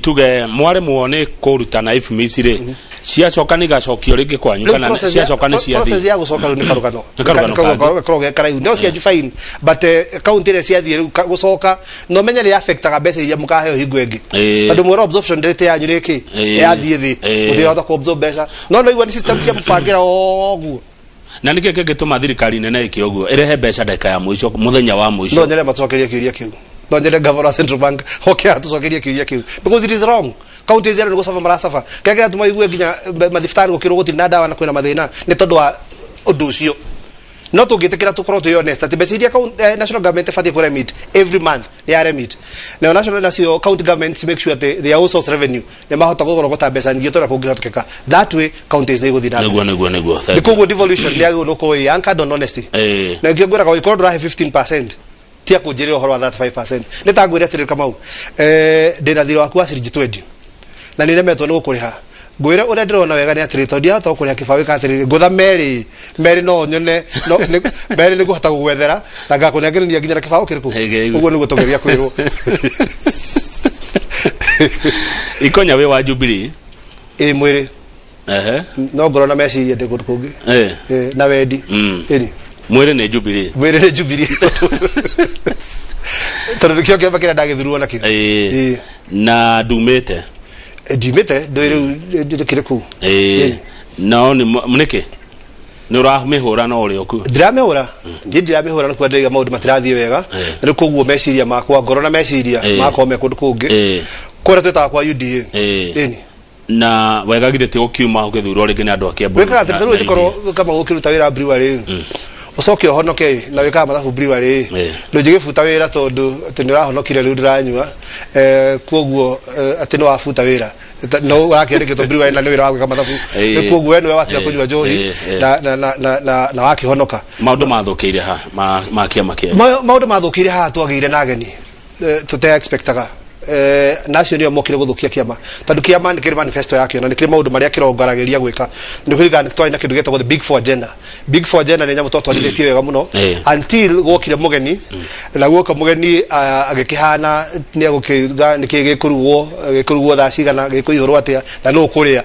tuge mware muone kurutana ifmisire cia coka ni gacokio ringi kwanyu kana cia coka ni cia process ya gucoka ni karugano kroge karaihu no cia fine but county ile cia thie gucoka no menya ni affectaga mbeca iria mukahe hingo ingi tondu mwero absorption rate yanyu riki ya thie thi muthira ta absorb mbeca no igwa ni system cia mubangira oguo na nike gituma thirikari nene iki oguo irehe mbeca ndeka ya muico muthenya wa muico no nyere macokeria kiuria kiu no nyere governor Central Bank okay atucokeria kiuria kiu because it is wrong county zero ni gusafa marasafa kaya tuma igwe ginya mathifitari gukiro guti na dawa na kwina mathina ni tondu wa undu ucio no tungitikira tukoro tu honest ati besiria national government fati ku remit every month they are remit na national county governments make sure they also source revenue ne mahota gukora mbeca nyingi tora kungihotekeka that way counties they go thina nego because devolution ya no ko anchored on honesty na ngigwira ko ikoro dra 15% tia kujiri ohoro wa 35% nitangwira atiri kamau ndina thiro waku asiri 20 na nine meto no kuriha gwira ure ndirona wega ni atiri to dia to kuria kibawe ka atiri ngutha meri no nyone no meri ni guhota gugwethera na ngakunengereria nginya kibawe kiriku uguo ni gutogeria kwirwo Ikonya we wa Jubilee mwiri no ngorona meciria ndi kundu kungi na wendi ini mwiri ni Jubilee tondu kio kiamba kira ndagithurwo na kio na dumete ndoiru kiriku no ni munike ni uramihura no uri oku ndiramihura ndiramihura no kwendega maundu matirathie wega ri koguo meciria makwa ngoro na meciria makwa me kundu kungi kora tweta kwa UDA ini na wega githete ukiuma ugithurwo ringi ni andu akiambu weka atiriru ndikoro kama ukiruta wira brewery ucoke honoke na weka mathabu brewery ndungi futa wira tondu ati nirahonokire riu ndiranyua koguo ati no afuta wira no wakirikito brewery na ni wira wa mathabu koguo eno watia kunywa njohi na wakihonoka maundu mathukiire ha makia maundu mathukiire ha twagire na ageni tute expectaga nacio niyo mokire guthukia kiama tondu kiama ni kiri manifesto yake na ni kiri maundu maria kirongaragiria gwika ni kuri gani twari na kindu getagwo the big four agenda ni nyamu twatwaritie wega muno until gokire mugeni na goka mugeni agikihana ni agukiga ni gikuruwo tha cigana gikuihurwo atia na no kuria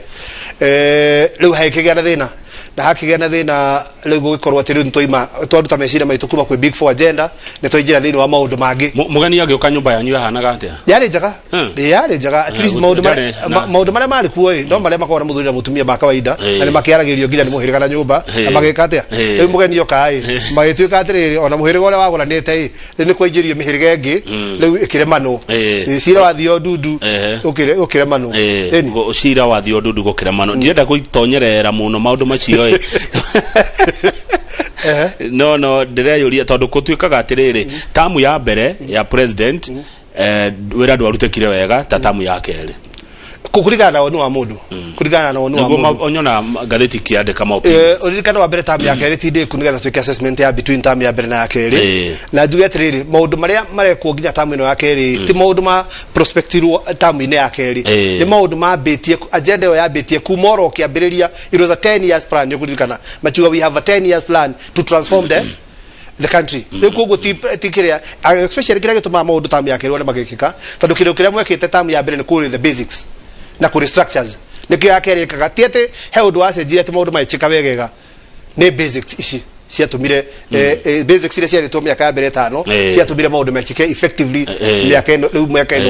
riu haikigea na thina na hakigea na thina riu gugikorwo ati riu ntoima twaruta meciria maitu kuma kwi big four agenda ni twaingira thini wa maundu mangi mugeni agioka nyumba yanyu yahanaga atia yari njaga at least maundu maria mari kuo no maria makora muthurira mutumia ba kawaida na ni makiaragirio nginya ni muhiriga na nyumba na magika atia riu mugeni yoka magituika atiriri ona muhiriga ule waguranite ni kwaingirio mihiriga ingi riu ikiremano cira wa thio ndudu ukiremano cira wa thio ndudu gukiremano ndirenda guitonyerera muno maundu macio no ndireyuria tondu kutuikaga atiriri tamu ya mbere ya president wira ndu arutekire wega ta tamu ya keri kukurigana na onu wa mundu kurigana na onu wa mundu onyona gatheti kiandika maupi urikana wa mbere tamu ya keri tinde kunigetha twike assessment ya between tamu ya mbere na ya keri na nduge atiriri maundu maria marekwo nginya tamu ino ya keri ti maundu ma prospective tamu ine ya keri ni maundu ma betie agenda yo ya betie kumoro kiambiriria it was a 10 years plan yokurikana machuga we have a 10 years plan to transform the country nikugo tikiria especially kile gituma maundu tamu ya keri wale magikika tondu kile mwekite tamu ya mbere ni kuri the basics na kuri structures nikio yakeri kagatiete he undu acenjire ti maundu maichika wegega ni basics ici ciatumire basics ile cia ritomia ka mbere tano ciatumire maundu maichike effectively miaka ino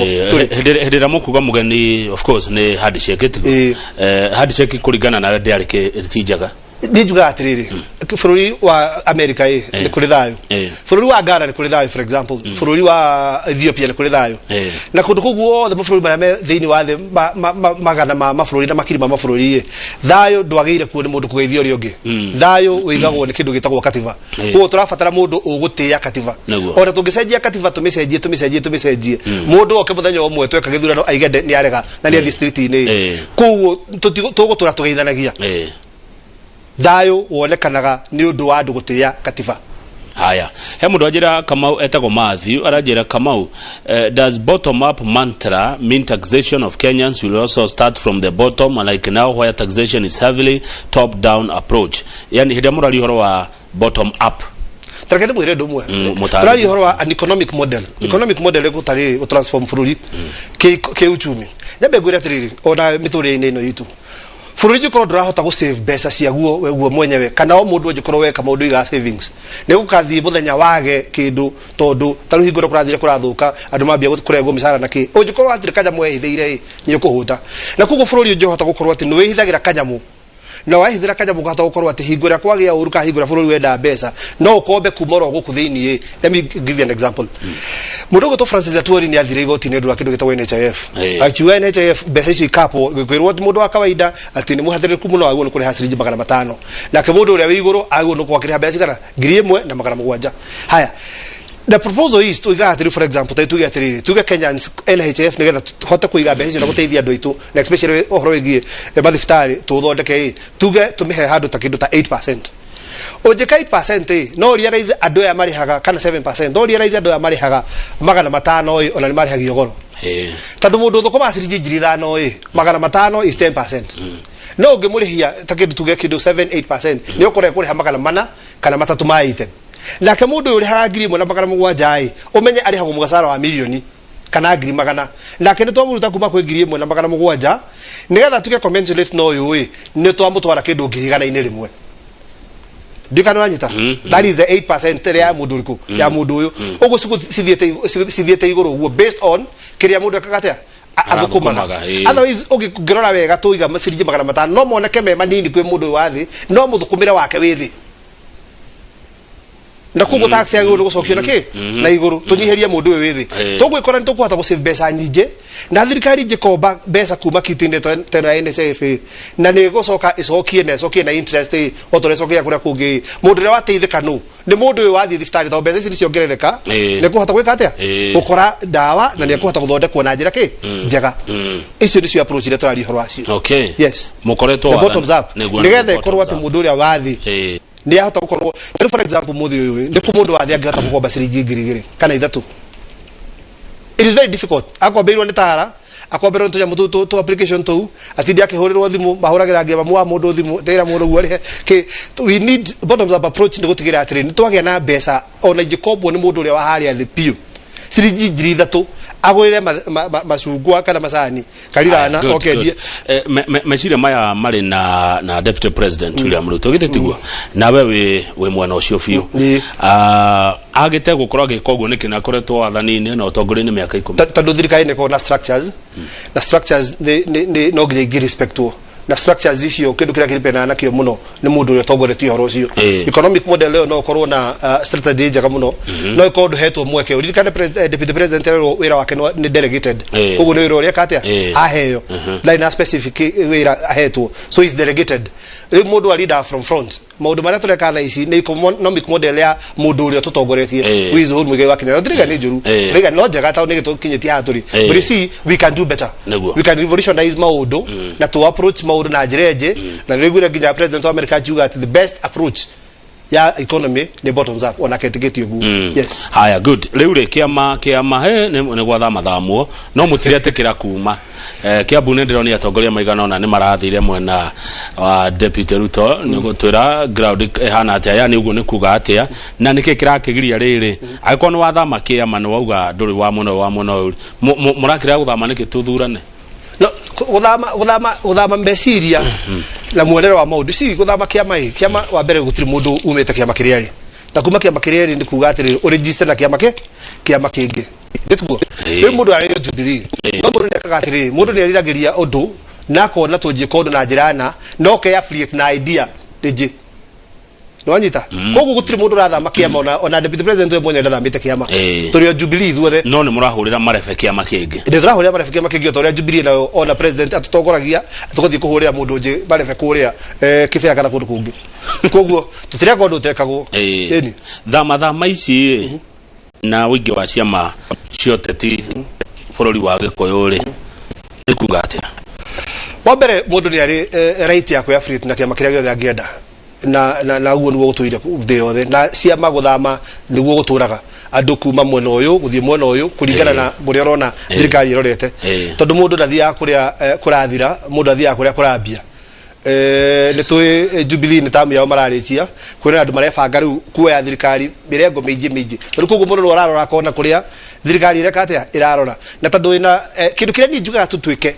hedera mukuga mugeni of course ni handshake handshake kuringana na ndiarike tijaga ndijuga atiriri fururi wa America ni kuri thayo fururi wa Ghana ni kuri thayo for example fururi wa Ethiopia ni kuri thayo na kundu kuguo the mafururi maria thini wa the magana ma mafururi na makiri ma mafururi thayo ndwagire kuo ni mundu kugeithio ri ungi thayo wigagwo ni kindu gitagwo kativa kuo turafatara mundu ugutia kativa ona tungicenjia kativa tumicenjie mundu oke muthenya omwe tweka githurano aigende ni arega na ni athi street ni kuo tugutura tugeithanagia thayo wonekanaga ni undu wa andu gutia katiba haya he mundu ajira Kamau etago Matthew arajira Kamau does bottom up mantra mean taxation of Kenyans will also start from the bottom like now where taxation is heavily top down approach yani hede murali horo wa bottom up tarekende mwire ndumwe turari horo wa an economic model economic model ekutari u transform fururi ke uchumi nyabe gwira tiriri ona mituri ino yitu fururi jikoro ndurahota go save besa ciaguo weguo mwenyewe kana o mundu jikoro weka maundu iga savings ne gukathi muthenya wage kindu tondu taru hingoro kurathire kurathuka andu mambia kurego misara na ki o jikoro atire kanyamu ehithiire ni ukuhuta na kugo fururi njohota gukorwo ati nwe hithagira kanyamu na wahithira kanyamu gata gukorwo ati hingora kwagia uruka hingora fururi wenda besa no ukombe kumoro guku thiini let me give you an example mudogo to Francis Atwoli ni athire igoti ni ndu akindu gitwa NHIF achiwa NHIF besa ici kapo gwirwo mundu wa kawaida ati ni muhathiriku muno agwo kuri hasirinji 500 na ke mundu uria wi iguru agwo no kwakira besa kana 1,700 haya. The proposal is to get, for example, to get Kenyans NHF nigga hota kuiga besi na guteithia andu itu na especially ohoro igi mathifitari to thondeke to mehe handu takindu ta 8%. Ojeka 8% no realize andu ya marihaga kana 7% no realize andu ya marihaga 500 ona ni marihagi goro tandu mundu thoko masiriji jiri thano 500 is 10%. No ngimurihia takindu tuge kindu 7-8% ni ukore kuriha 400 kana 3 maite na ke mundu uri hagiri mwana bakara mugwanja umenye ari hago mugasara wa milioni kana agiri magana na ke nitwa muruta kuma kwegiri mwana bakara mugwanja nigetha tuke commensurate no uyu ni twa mutwara kindu ngirigana ine rimwe ndikana wanyita that is the 8% ya mundu riku ya mundu uyu ugo sithiete iguru ugo based on kiria mundu akagatea agukumaga otherwise ugirora wega tuiga masiriji magana matano no moneke me manini kwe mundu wathi no muthukumire wake withi na kugo tax ya iguru gocokio na ki na iguru tunyiheria mundu withi tugwikora nitukuhota go save besa nyinje na thirikari jikomba besa kuma kitinde tena NSF na ni gocoka icokie na interest otorecokia kuria kungi mundu ria wateithika no ni mundu wathi thifitari to besa ici ciongerereka ni kuhota gwika atia ukora dawa na ni kuhota guthondekwo na njira ki njega icio nicio approach ria turari horo acio okay yes mukoretwo bottoms up nigetha ikorwo ati mundu ria wathi ni hata gukorwo for example muthi uyu ndi ku mundu wathi angihota gukomba ciringi 2,000 kana 3 it is very difficult akombeirwo ni tara akombeirwo ntunya mutu to application tu atindi akihurirwo thimu mahuragira ngema mwa mundu thimu tera mundu guori ke we need bottoms up approach ndi gutigira atiri ni twagia na besa ona ingikombwo ni mundu uria waharia the piu ciringi 3 agwire macungwa kana macani karirana okay machire maya mari na deputy president William Ruto gitetigwa nawe we mwana ucio biu agite gukorwa gikogwo nikina koretwo wathanini na utongori-ini miaka 10 tandu thirikari ni ko na structures no gire respect to na structures icio kindu kiria kiripena na kio muno ni mundu uria tongoretie horo ucio economic model leo no korwo na strategy njega muno no ikondu hetwo mweke urikane deputy president wira wake ni delegated ugu ni wira uria katia aheyo line specific wira ahetwo so is delegated mundu a leader from front maundu maria tureka tha ici ni economic model ya mundu uria tutongoretie wizo huru mwige wakinya no ndiriga ni njuru ndiriga no njega ta ni gitunkinyiti haturi but you see we can do better we can revolutionize maundu na to approach maundu na jireje na regular ginya president of America you got the best approach ya economy ni bottoms up ona ketigeti ugu yes haya good riu ri kiama ni gwatha mathamwo no mutiriatikira kuma kiambu ni ndironi atongoria maigana ona ni marathire mwena wa deputy Ruto ni gutwira ground hana atia yani ugu ni kuga atia na niki kirakigiria riri agiko ni wathama kiama ni wauga nduri wa muno murakira guthama niki tuthurane no guthama mbeciria na muonero wa maundu si guthama kiama wa mbere gutiri mundu umete kiama kiriari na kuma kiama kiriari ndi kuga atiri register na kiama kingi nditugo we mundu ari Jubilee no mundu nekaga atiri mundu ni ariragiria undu na kona tunji kondu na jirana no ke affiliate na idea ndiji no anyita kogu gutiri mundu rathama kiama ona deputy president we mwenye ndathamite kiama turi Jubilee thuothe no ni murahurira marefe kiama kingi ndi turahurira marefe kiama kingi turi Jubilee na ona president atutongoragia atukothi kuhurira mundu nje marefe kuria kibea kana kundu kungi koguo tutire kondu tekagwo eni thama ici na wingi wa ciama cia ũteti bururi wa Gikuyu ni kuga atia wa mbere mundu ni ari right ya kwĩaffiliate na kiama kiria giothe angienda na uguo niwo gutuire thĩ yothe na ciama guthama niguo guturaga andu kuma mwena uyu guthie mwena uyu kuringana na muria rona thirikari irorete tondu mundu ndathia kuria kurathira mundu athia kuria kurambia nĩ tũĩ Jubilee nĩ tamu yao mararĩkia kwĩna andũ marebanga rĩu kuoya thirikari mĩrengo mĩingĩ rĩu koguo mũndũ no ararora akona kũrĩa thirikari ĩreka atĩa ĩrarora na tondũ ĩna kĩndũ kĩrĩa niĩ njugaga tũtuĩke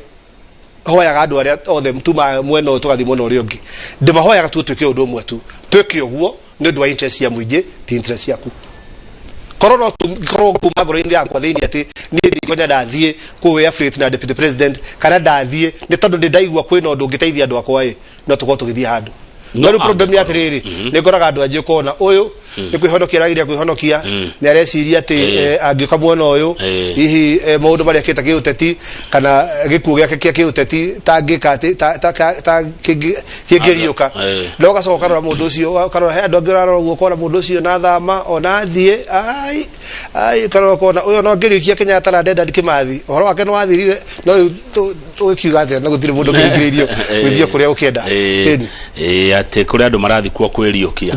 hoyaga andũ arĩa othe mtuma mwena ũyũ tũgathiĩ mwena ũrĩa ũngĩ ndĩmahoyaga tũtuĩke ũndũ ũmwe tu twĩke ũguo nĩ ũndũ wa interest ya mũingĩ ti interest yaku korwo no korwo kuma ngoro-inĩ yakwa thĩinĩ atĩ niĩ Ikonya ndathiĩ kũwe affiliate na deputy president kana ndathiĩ nĩ tondũ ndĩndaigua kwĩna ũndũ ũngĩteithia andũ akwa no tũkorwo tũgĩthiĩ handũ no problem nĩ atĩrĩrĩ nĩ ngoraga andũ anjĩ kona ũyũ nĩ kwĩhonokia aragiria kwĩhonokia nĩ areciria atĩ angĩũka mwena ũyũ hihi maũndũ marĩa ekĩte kĩũteti kana gĩkuũ gĩake kĩa kĩũteti tangĩka atĩ kĩngĩriũka no gacoka karora mũndũ ũcio karora he andũ angĩ ũrarora ũguo kona mũndũ ũcio na thama ona thiĩ ai karora kona ũyũ no ngĩriũkia Kenyatta na ndenda Kĩmathi ũhoro wake nĩ wathirire no rĩu tũgĩkiuga atĩa na gũtirĩ mũndũ kĩingĩrĩirio gwĩthiĩ kũrĩa ũkĩenda atĩ kũrĩ andũ marathi kuo kwĩriũkia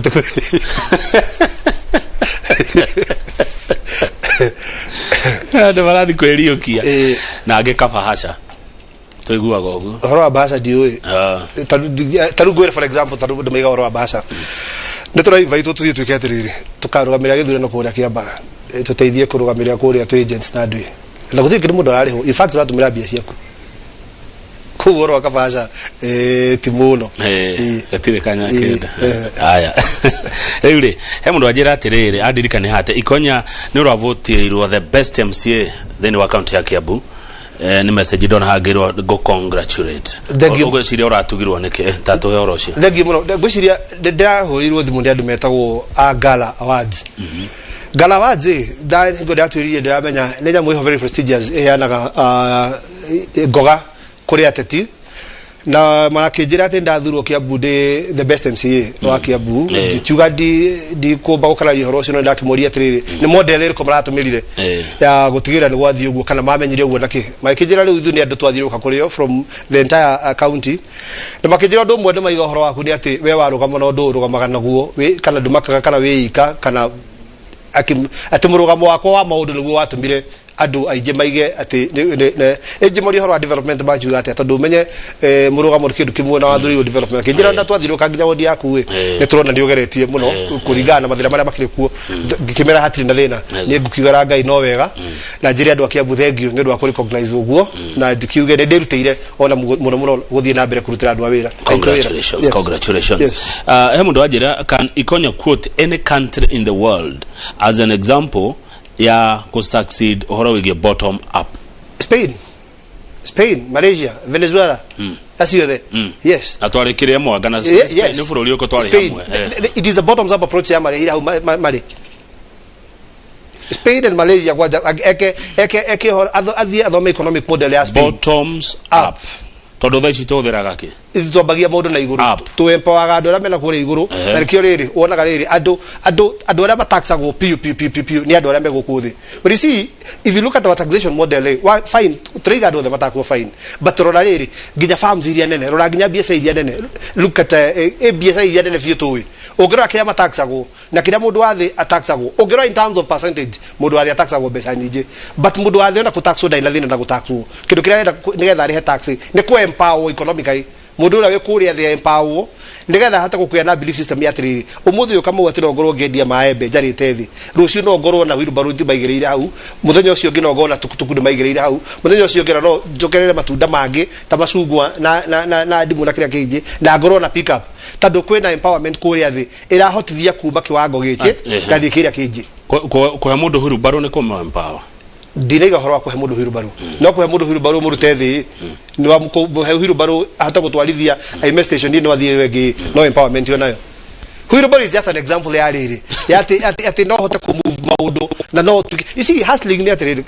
andũ marathi kwĩriũkia na angĩ kabahasha tũiguaga ũguo ũhoro wa bahasha ndiũĩ tarũ ngwĩre for example tarũ ndĩ maiga ũhoro wa bahasha nĩ tũrainvite tũthiĩ twĩke atĩrĩrĩ tũkarũgamĩrĩra gĩthurano kũrĩa Kĩambara tũteithie kũrũgamĩrĩra kũrĩa twĩ agents na andũ na gũtirĩ kĩndũ mũndũ ararĩhwo in fact ũratũmĩra mbia ciaku kũu ũhoro wa kabahasha ti mũno gatirĩ kanya kĩnda aya rĩu rĩ he mũndũ anjĩra atĩrĩrĩ andirikane hate Ikonya nĩ ũravotirwo the best MCA thĩinĩ wa kaunti ya Kiambu ni message ndona hangirwo go congratulate ũgwĩciria ũratugirwo nĩkĩ tatũ ya ũhoro ũcio thengiũ mũno ngwĩciria ndĩrahũrirwo thimũ nĩ andũ metagwo Gala Awards Gala Awards ngo ndatwĩririe ndĩramenya nĩ nyamũ ĩho very prestigious ĩheanaga ngoga kũrĩ ateti na marakĩnjĩra atĩ ndathurwo Kiambu ndĩ the best MCA wa Kiambu ndikiuga ndi kũmba gũkararia ũhoro ũcio no ndakĩmũria atĩrĩrĩ nĩ model ĩrĩkũ maratũmĩrire ya gũtigĩrĩra nĩ gwathiĩ ũguo kana mamenyire ũguo nakĩ makĩnjĩra rĩu ithuĩ nĩ andũ twathiũrũka kũrĩo from the entire county na makĩnjĩra ũndũ ũmwe ndĩmaiga ũhoro waku nĩ atĩ we warũgama na ũndũ ũrũgamaga naguo kana ndũmakaga kana wĩika kana atĩ mũrũgamo wakwa wa maũndũ nĩguo watũmire andũ aingĩ maige atĩ ĩnjĩ mori ũhoro wa development majuga atĩ tondũ ũmenye mũrũgamo kĩndũ kĩmwe na wathũrĩirwo development kĩnjĩra na twathiũrũka nginya wodi yaku nĩ tũrona nĩ ũgeretie mũno kũringana na mathĩna marĩa makĩrĩ kuo ngĩkĩmera hatirĩ na thĩna nĩ ngũkiugara Ngai no wega na njĩre andũ a Kiambu thengiũ nĩ ũndũ wa kũrecognize ũguo na ndikiuge nĩ ndĩrutĩire ona mũno gũthiĩ na mbere kũrutĩra andũ a wĩra congratulations he mũndũ anjĩra can Ikonya quote any country in the world as an example ya ko succeed uhoro wĩgie bottom up Spain Malaysia Venezuela acio the yes atwarĩkire mwanga na Spain nĩ bũrũri ũko twarĩ hamwe it is a bottoms up approach ya mari hau mari Spain and Malaysia kwa eke athie athome economic model ya Spain bottoms up tondũ thaa ici tũhũthĩraga kĩ twambagia mũndũ na igũrũ tũempowaga andũ arĩa mena kũrĩa igũrũ na nĩkĩo rĩrĩ wonaga rĩrĩ andũ arĩa mataxagwo piu nĩ andũ arĩa megũkũ thĩ but you see if you look at our taxation model fine tũraiga andũ othe matakwo fine but rora rĩrĩ nginya farms iria nene rora nginya biacara iria nene look at biacara iria nene biũ tũĩ ũngĩrora kĩrĩa mataxagwo na kĩrĩa mũndũ wa thĩ ataxagwo ũngĩrora in terms of percentage mũndũ wa thĩ ataxagwo mbeca nyingĩ but mũndũ wa thĩ ona gũtaxwo ndaina thĩna na gũtaxwo kĩndũ kĩrĩa arenda nĩgetha arĩhe tax nĩ kũ-empower economically mũndũ ũrĩa wĩkũrĩa thĩ empower nĩgetha hata gũkũya na belief system ya atĩrĩrĩ ũmũthĩ ũkamau atĩ no ngorwo ngĩendia maembe njarĩte thĩ rũciũ no ngorwo na wheelbarrow maigĩrĩire hau mũthenya ũcio ũngĩ no ngorwo na tukutuku maigĩrĩire hau mũthenya ũcio ũngĩ no njokerere matunda mangĩ ta macungwa na ndimũ na kĩrĩa kĩngĩ na ngorwo na pick up tondũ kwĩna empowerment kũrĩa thĩ ĩrahotithia kuma kĩwango gĩkĩ gathiĩ kĩrĩa kĩngĩ kũhe mũndũ wheelbarrow nĩ kũmempower ndinaiga horo wa kuhe mũndũ wheelbarrow no kuhe mũndũ wheelbarrow mũrute thĩ ni wa kuhe wheelbarrow hata gũtwarithia aime station ni no athiĩ wengi no empowerment yo nayo wheelbarrow is just an example ya rĩrĩ ati no hote kumove maũndũ na no you see hustling ni atĩrĩrĩ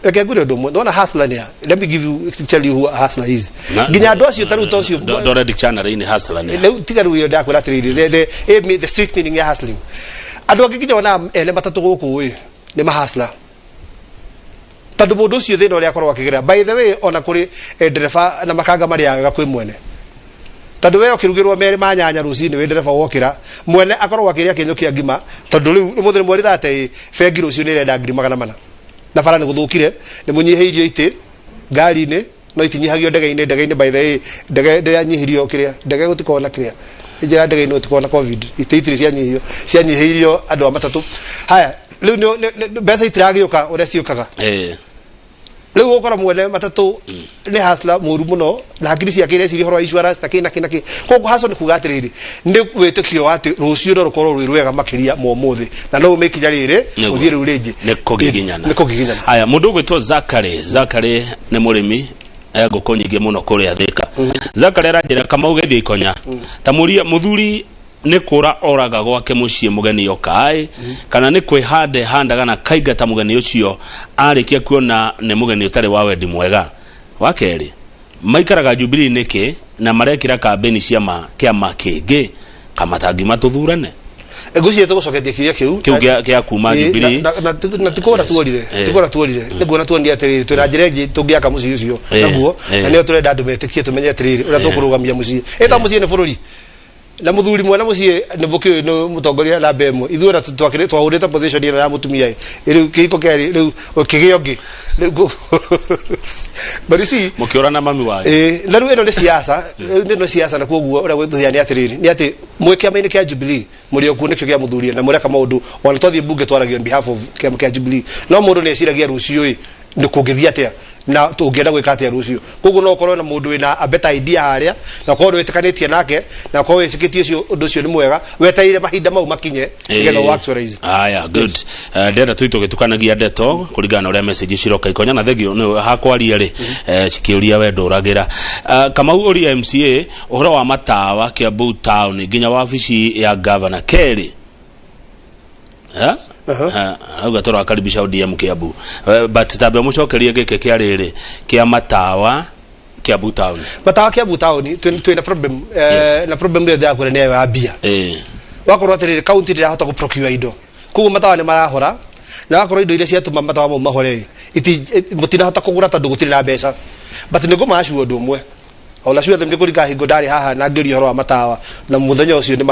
reke ngure ũndũ ũmwe ndona hustler ni let me tell you who a hustler is nginya andũ acio taruta ũcio ndore dictionary ni hustler ni rĩu tiga rĩu ndakwĩra atĩrĩrĩ the street meaning ya hustling andũ angĩ nginya ona ene matatũ gũkũ ni mahustler tondũ mũndũ ũcio thĩna ũrĩa akorwo akĩgerera by the way ona kũrĩ ndereba na makanga marĩa kwĩ mwene tondũ we ũkĩrugĩrwo merĩ ma nyanya rũcinĩ wĩ ndereba wokĩra mwene akorwo akĩrĩa kĩnyũ kĩa ngima tondũ rĩu nĩ mũthenya mweri thate bengi rũcio nĩ ĩrenda ngiri 400 na bara nĩ gũthũkire nĩ mũnyihĩirio itĩ ngari-inĩ no itinyihagio ndege-inĩ by the way ndege yanyihirio kiria ndege gutikona kiria ija ndege-inĩ gutikona covid ititiri cianyihirio andu a matatu haya riu mbeca itiragiuka uria ciukaga riu ukora mwene matatu ni hasla muru muno na hakiri ciake iria ciri horo wa insurance takina koguo haso ni kuga atiriri ni witikio ati rucio ndo rukorwo rwi rwega makiria momuthi na no umekinya riri uthie riu ringi ni kugiginyana haya mundu gwitwo Zakari ni murimi ngũkũ nyingĩ mũno kũrĩa Thika Zakari aranjĩra Kamau Gethi Ikonya ta mũria muthuri nĩ kũra oraga gwake mũciĩ mũgeni yokai kana nĩ kwĩhande handaga na kaingata mũgeni ũcio arĩkia kuona nĩ mũgeni ũtarĩ wa wendi mwega wa kerĩ maikaraga Jubilee nĩkĩ na marekĩra kambeni cia kĩama kĩngĩ kamatangi matuthurane egucie tugucoketie kiria kiu kia kuma Jubilee na tikora tuorire niguo tuonia atiriri twira njirengi tungiaka muci ucio naguo na nio turenda andu metikie tumenye atiriri uria tukurugamia muci eta muci ni bururi na muthuri mwana muci ni bukio no mutongoria na bemo ithuora twakire twaurita position ira ya mutumia iri kiko keri riu okigiongi barisi mukiora na mami wayo na riu ino ni siasa na koguo uria gwithuia ni atiriri ni ati mweke maini kia Jubilee muri okunikio kia muthuri na mureka maundu ona twathie bunge twaragio on behalf of kia Jubilee no mundu ni esiragia rucio ni kungithia atia na tungienda gwika atia rucio koguo no korwo na mundu wina a better idea haria na korwo witikanĩtie nake na korwo witikitie cio undu cio ni mwega weteire mahinda mau makinye nigetha actualize aya good ndenda tuito gitukanagia ndeto kuringana uria message ciroka Ikonya na thegio ni hakwaria ri cikiuria wendo uragira Kamau uri MCA uhoro wa matawa Kiambu town nginya wabici ya governor Kelly auga tora karibisha ODM Kiambu but tabe mucokerie gike kia riri kia matawa Kiambu town twina problem na problem ile ya kule ya bia wakorwo atiriri county ndirahota ku procure indo kugu matawa ni marahora na wakorwo indo ile ciatuma matawa mau mahore mutinahota kugura tondu gutiri na mbeca but nigo macu undu umwe ola ciothe ndikuriga hingo ndari haha na ngerio horo wa matawa na muthenya ucio ni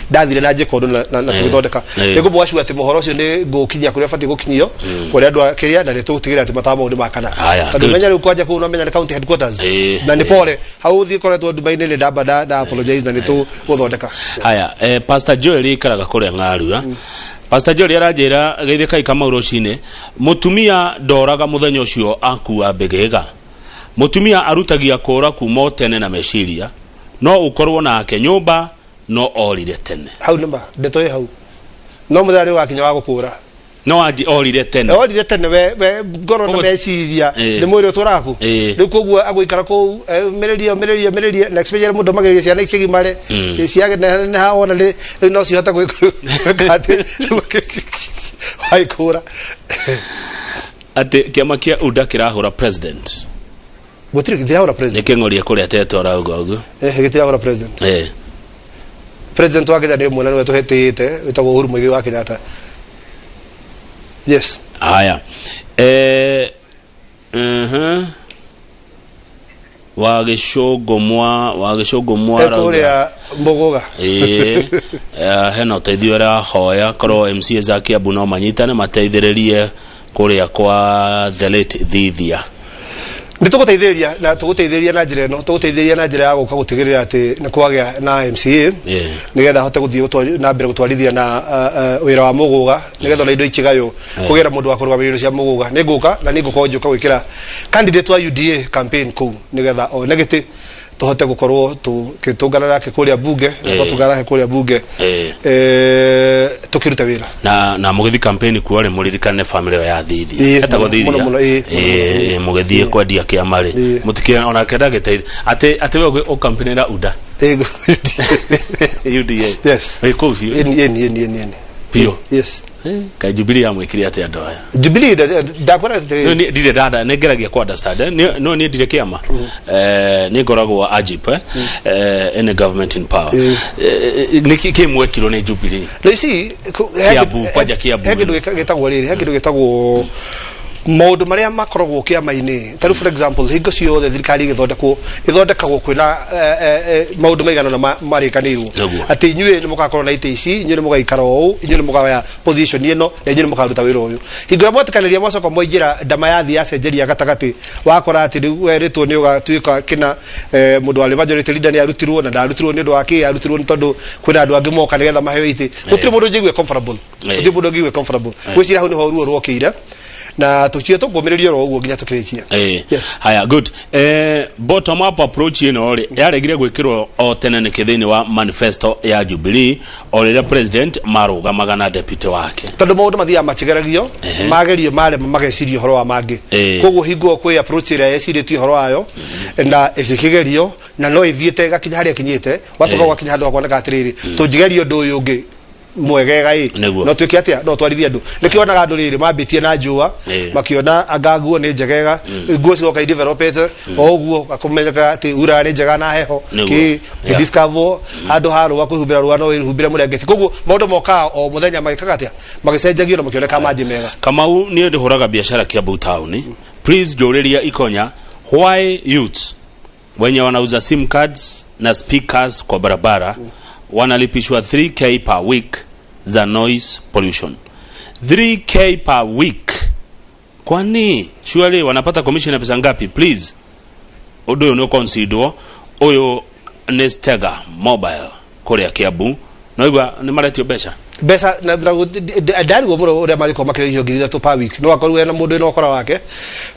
ndathire na njekondo na tuthondeka nigo bwacu ati muhoro ucio ni ngukinya kuria fati gukinyio kuria andu akiria na nitutigira ati matawa mau ni makana tondu menya riu kwanja ku no menya ni county headquarters na ni pole hauthi koretwo Dubai ni ndamba da apologize na nitu guthondeka haya Pastor Joel ikaraga kuria Ng'arua Pastor Joel aranjira geithika Kamau rucine mutumia ndoraga muthenya ucio akua begega mutumia arutagia kora kuma tene na meciria no ukorwo nake nyumba no orire tene hau namba ndeto hau no muthari wa kinya wa gukura no aji orire tene we ngoro na meciria ni mwiri uturaku riu koguo aguikara ku mereria na experience mundu mageria ciana ikigimare ciage na haona riu no cihota gwika hai kura ate kiama kia UDA kirahura president gutiri githira president nikengoria kuria teto raugo ugu githira president president wa Kenya ni mwana wetu hetete wetagwo Uhuru Muigai wa Kenyatta yes haya wagicungumwa kuria Mbogoga hena uteithio ra hoya korwo MCA za Kiambu no manyitane mateithĩrĩrie kuria kwa the late Thithia nituguteithĩrĩria na njĩra ĩno tuguteithĩrĩria na njĩra ya gũka gũtigĩrĩra atĩ nĩ kwagĩa na MCA nigetha hote gũthiĩ na mbere gũtwarithia na wĩra wa mũgũga nigetha na indo ikigayo kũgera mũndũ wa kũrũgamĩrĩra cia mũgũga nĩ ngũka na nĩ ngũka njuka gwĩkĩra candidate wa UDA campaign kũu nigetha o negati tuhote gukorwo tukitungana nake kuria bunge na tutungana nake kuria bunge tukiruta wira na mugithi campaign kuore muririkane family ya Thithi etagwo Thithi mugithi kwendia kiamari mutikira ona kenda giteithia ate we o campaign ra UDA UDA yes we coffee ni pio yes ka Jubilee amwikiri ate andu aya Jubilee ndakora ni ndire dada negeragia kwa understand no ni ndire kiama ni ngoragwo ajip in a government in power ni kimwekiro ni Jubilee no isi Kiambu kwaja Kiambu hekindu gitagwo riri hekindu gitagwo maundu maria makoragwo kiama-ini taru for example hingo ciothe thirikari ithondekagwo kwina maundu maigana na marikanirwo ati inyue ni mugakorwo na ite ici inyue ni mugaikara uu inyue ni mugaya position ino na inyue ni mugaruta wira uyu hingo mwatikaniria mwacoka mwaingira ndama yathi yacenjeria gatagati wakora ati riu weritwo ni ugatuika kina mundu wali majority leader ni arutirwo na ndarutirwo ni ndu wake arutirwo ni tondu kwina andu angi moka nigetha maheo ite gutiri mundu njigue comfortable gutiri mundu njigue comfortable gwicira hu ni ho ruo rwokire na tuchie tugomiririo ro uguo ginya tukirikia haya good bottom up approach ino ri yaregire gwikirwo o tene ni kithini wa manifesto ya Jubilee o rira president maruga magana deputy wake tondu maundu mathia machigeragio magerio male magecirio horo wa mangi koguo hingo kwi approach ira yeciritio horo ayo na ikigerio na no ithiete gakinya haria kinyite wacoka gwakinya handu hakoneka atiriri tunjigerio ndu uyu ungi mwegega no twiki atia no twarithia andu nikionaga andu riri mambitie na njua makiona agaguo ni njegega nguo cigoka i developete oguo akomenyeka ati ura ni njega na heho ki discover andu haru wa kuhumbira ruwa no ihumbire murengeti koguo maundu moka o muthenya magikaga atia magicenjagio na makioneka maji mega Kamau ni ndihuraga biashara Kiambu town please Joreria Ikonya why youth wenye wanauza sim cards na speakers kwa barabara wanalipishwa 3k per week za noise pollution 3k per week kwani surely wanapata commission ya pesa ngapi please odo no consider oyo Nestega mobile korea Kiambu no igwa ni maretio besha na ndari go muro ore maliko makirerio ngiri to per week no akorwe na mundu no okora wake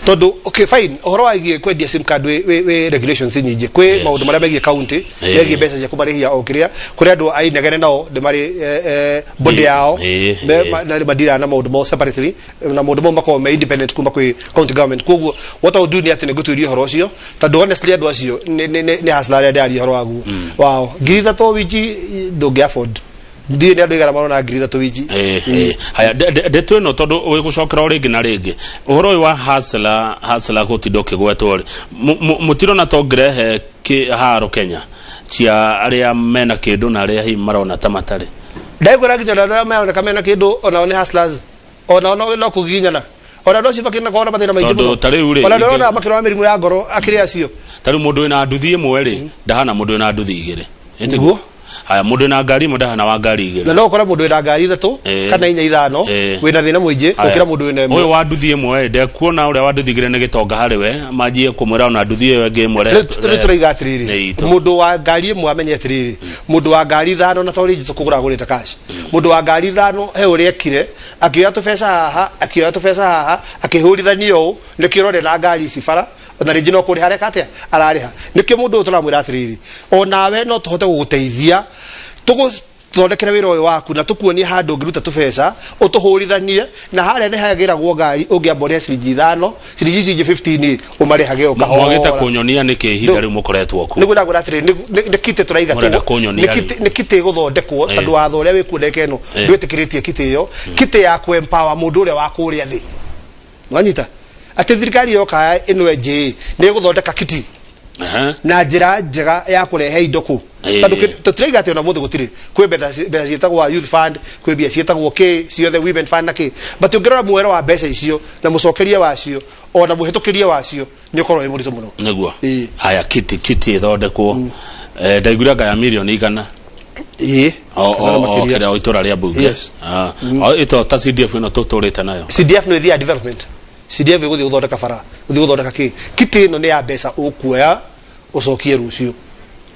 tondu okay fine ohoro wagie kwendia sim card we regulations nyingi kwe maundu maria megie county megie mbeca cia kumarihia okiria kuri andu ainegene nao de mari body yao na madira na maundu mo separately na maundu mo mako me independent kuma kwi county government koguo what I do ni ati neguturio horo cio tondu honestly andu acio ni haslare ndari horo wagu wow ngiri to wiji ndungi afford ndiye ni andu igara marona ngiri to wiji haya detu no tondu we gucokera ringi na ringi uhoro wa hasla gutidoke gwetwo mutiro na tongrehe ki haro Kenya cia aria mena kindu na aria hi marona tamatari ndaigura nginya na mena kamena kindu ona ni hustlers ona no kuginyana ona ndo cibakina kona mathina maingi muno ona ndona makiro mirimu ya ngoro akiri acio tari mundu ina nduthi imwe ri ndahana mundu ina nduthi igire etiguo haya mundu na ngari mudahana wa ngari igire na no kora mundu ina ngari ithatu kana inya ithano wina thina muingi ukira mundu ina imwe oyo wa nduthi imwe de kuona uria wa nduthi igire ni gitonga hariwe manjie kumwira ona nduthi iyo ingi imwe turiga atiriri mundu wa ngari imwe amenye atiriri mundu wa ngari ithano na tori jitu kugura gurite cash mundu wa ngari ithano he uri ekire akioya tu pesa haha akihurithanio nikirore na ngari cifara ona ringi no kuri hareka atia arariha nikio mundu turamwira atiriri onawe no tuhote guguteithia tuguthondekera wira uyu waku na tukuonie handu ngiruta tubesa utuhurithanie na haria ni hagiragwo ngari ungiamboria ciringi 5 ciringi cingi 15 umarihage ukahora mwagite kunyonia niki ihinda riu mukoretwo ku niguo ndagura atiri nikite turaiga tu nikite guthondekwo tondu watho uria wikundeke no ndwetikiritie kite iyo kite ya ku empower mundu uria wakuria thi wanyita ati thirikari yoka ino eje ni guthondeka kiti na njira njega ya kurehe indo ku tondu tutiraiga ati ona muthu gutiri kwi mbeca cietagwo youth fund kwi mbia cietagwo ki ciothe women fund na ki but ungirora muero wa mbeca icio na mucokeria wacio ona muhitukiria wacio ni ukorwo wi muritu muno niguo haya kiti ithondekwo ndaiguraga ya milioni igana kira itura ria bunge ito ta CDF ino tuturite nayo CDF no ithia development CDF guthi guthondeka bara guthi guthondeka ki kiti ino ni ya mbeca ukuoya ucokie rucio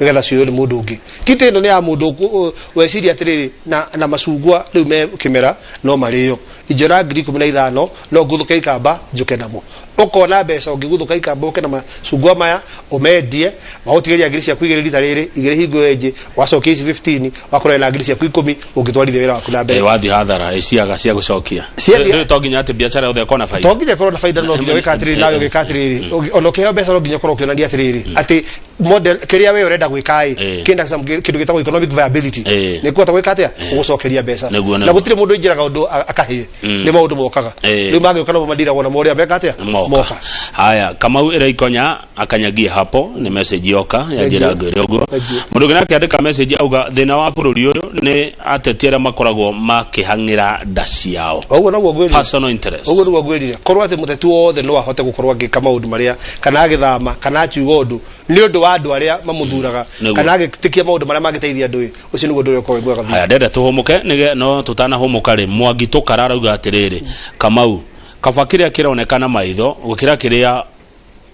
nigetha cio ni mundu ungi kiti ino ni ya mundu weciria atiriri na macungwa riu me kimera no mario ijora ngiri 15 no nguthuka ikamba njuke namo ukona mbeca ungiguthuka ikamba uke na macungwa maya umendie mautigeria ngiri cia kuigire rita riri igire hingo enje wacokia 15 wakorera na ngiri cia 10 ungitwarithia wira waku na mbere wathi hathara iciaga cia gucokia ndio toginya ati biashara yothe kona faida toginya korona faida no nginya wikatiriri nayo wikatiriri ono keheo mbeca no nginya korwo kionania atiriri ati model kiria we urenda gwikai kinda kindu gitagwo economic viability ni kwata gwikatia ugucokeria mbeca na gutire mundu injiraga undu akahie ni maundu mokaga riu magioka no madira wona moria bekatia moka haya kama ira Ikonya akanyagie hapo ni message yoka ya jira ngwire uguo mundu gina kiandika message auga thina wa bururi uyu ni atetiera makoragwo makihangira ndaci yao uguo naguo gwiri personal interest uguo naguo gwiri korwa ati mutetu wothe no ahote gukorwa ngika maundu maria kana agithama kana aciuga undu ni undu wa andu aria mamuthuraga kana agitikia maundu maria magiteithia andu ucio niguo ndu uko gwega haya ndenda tuhumuke nige no tutana humuka ri Mwangi tukararauga atiriri Kamau kafakiria kironekana maitho gukira kiria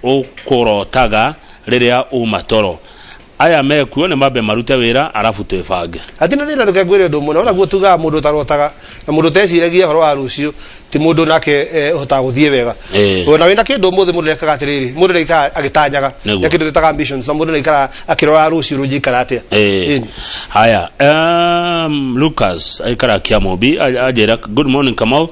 ukurotaga riria umatoro aya mekuo ne mabe marute wira arafu twefange atina thina ndukagwire ndu muno ona guo tuga mundu tarotaga na mundu teciragia horo wa rucio ti mundu nake hota guthie wega ona wina kindu muthi mundu rekaga atiriri mundu reika agitanyaga ya kindu tetaga ambitions na mundu reika akirora rucio rujikara atia haya Lucas aikara Kiamobi ajera good morning Kamau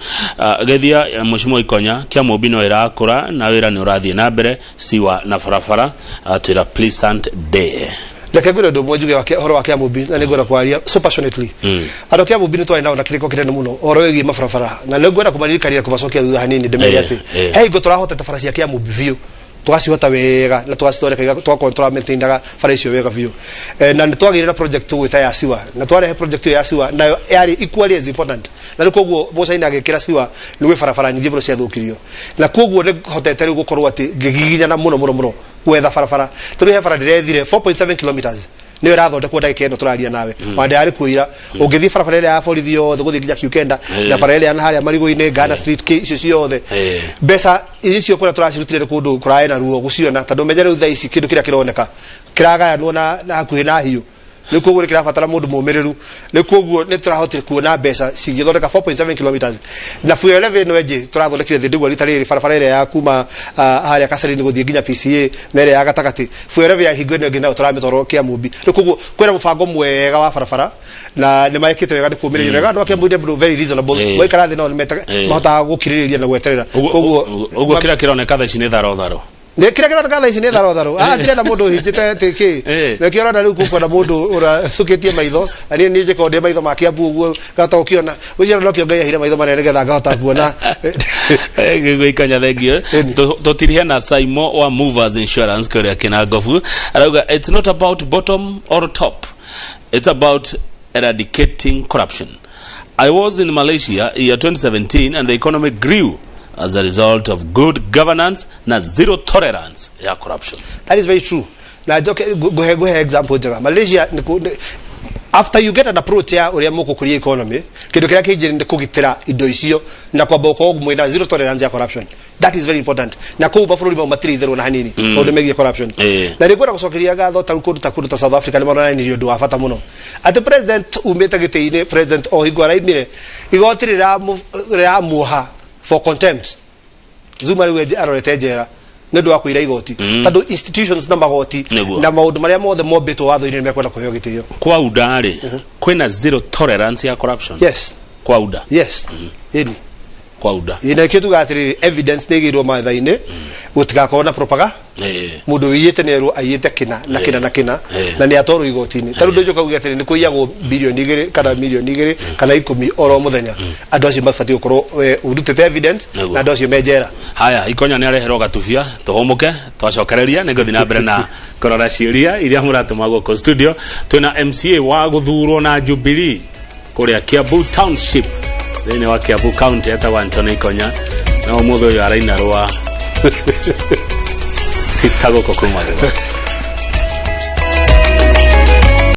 gethia mushimo Ikonya Kiamobi no irakura na wira ni urathie na mbere siwa na farafara atira pleasant day lekagura ndo mwajuge wake horo wake Kiamobi na negora kwaria so passionately ado Kiamobi nitwa ina na kiriko kirene muno horo wegi mafarafara na negora kumalika kumacokia thutha hanini ndemeri ati hey go turahota tafarasi ya Kiamobi view twacihota wega na twacithondeka twa control maintainaga farasi wega view na nitwagirira project gwita ya siwa na twarehe project ya siwa nayo yari equally as important na koguo mucaina agikira siwa ni gwe farafara nyingi bro cia thukirio na koguo ni hotete ri gukorwo ati gigiginya muno gwetha farafara turihe farafara direthire 4.7 kilometers ni irathondekwo ndagika ino turaria nawe wande ari kuira ungithi farafara ile ya borithio guthi nginya Kiukenda na farafara ile ya haria marigo-ine Ghana Street icio ciothe mbeca icio kura turacirutire kundu kurae na ruo guciona tondu mejere utha ici kindu kiria kironeka kiragayanwo na hakuhi na hiu ni koguo kirabatara mundu mumiriru ni koguo ni turahotire kuona mbeca cigithondeka 4.7 kilometers na fuel level no eje turathondekire thindiguo ritariri farafara ile ya kuma haria Kasarani guthie nginya PCA na ile ya gatagati fuel level ya hingo no nginya turamitoro Kiamobi ni koguo kwera mubango mwega wa farafara na ni maikite wega ni kumirira wega no Kiamobi bro very reasonable waikara thina no mahota gukiririria na gweterera koguo kira kironeka tha cine tharo ne kira gatha ici ne tharo ndire na mundu hijite tiki na kira na riu kuko mundu ura sukitie maitho ani ni jeko de maitho makiambu uguo gata ukiona ucio no kionga hira maitho manene getha ngahota kuona Ikonya thengio totirihe na Saimo wa Movers Insurance kuria kina gofu arauga it's not about bottom or top, it's about eradicating corruption. I was in Malaysia year 2017 and the economy grew as a result of good governance na zero tolerance ya corruption. That is very true. Na go ahead example jaga Malaysia after you get an approach ya uria moko kuri economy kindu kiria kijiri ndi kugitira indo icio na kwamba uko mwina zero tolerance ya corruption. That is very important. Na ko bafururi ba matiri thero na hanini onde megie corruption. Na rigora gucokeria gatho ta kundu ta South Africa ni marona ni ndio wa fata muno. Ati president umeta giteine president o higwa raimire igotiri ra muha for contempt. Zuma riwe arorete jera ndu wa kuira igoti tando institutions na magoti na maundu maria mothe mobeto watho ine mekwenda kuheo gitio kwa udari kwena zero tolerance ya corruption. Yes kwa uda yes ini kwa uda ina kitu gatiri evidence negirwo mathaine gutigakona propaganda mundu wiyete neru ayete kina na ni atoro igotini taru ndojo kauga atiri ni kuiyago bilioni 2 kana milioni 2 kana 10 oro muthenya andu acio mabati ukorwo urutete evidence na andu acio mejera. Haya Ikonya ni areherwo gatubia tuhumuke twacokereria ni guthi na mbere na korora ciuria iria muratumagwo ko studio. Twina MCA wa guthurwo na Jubilee kuria Kiambu Township thini wa Kiambu County etagwo Anthony Ikonya na umutho uyu araina rwa titago ko kumagwa